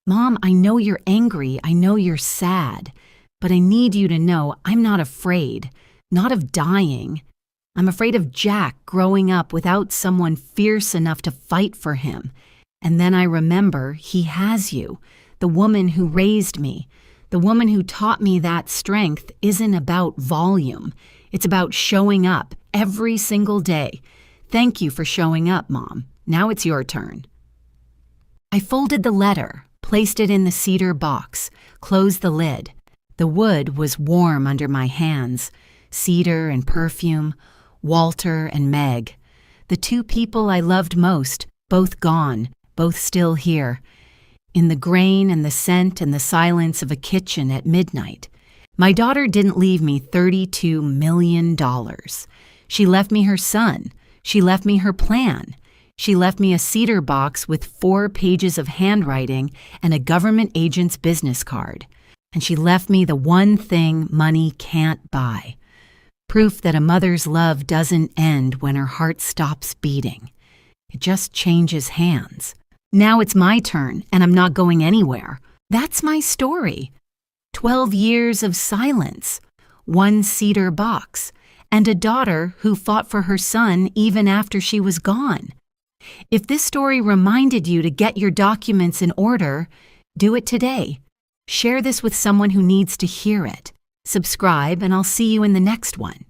"Mom, I know you're angry, I know you're sad, but I need you to know I'm not afraid, not of dying. I'm afraid of Jack growing up without someone fierce enough to fight for him. And then I remember he has you, the woman who raised me, the woman who taught me that strength isn't about volume. It's about showing up every single day. Thank you for showing up, Mom. Now it's your turn." I folded the letter, placed it in the cedar box, closed the lid. The wood was warm under my hands, cedar and perfume, Walter and Meg. The 2 people I loved most, both gone, both still here, in the grain and the scent and the silence of a kitchen at midnight. My daughter didn't leave me $32 million. She left me her son. She left me her plan. She left me a cedar box with 4 pages of handwriting and a government agent's business card. And she left me the one thing money can't buy. Proof that a mother's love doesn't end when her heart stops beating. It just changes hands. Now it's my turn, and I'm not going anywhere. That's my story. 12 years of silence, 1 cedar box, and a daughter who fought for her son even after she was gone. If this story reminded you to get your documents in order, do it today. Share this with someone who needs to hear it. Subscribe, and I'll see you in the next one.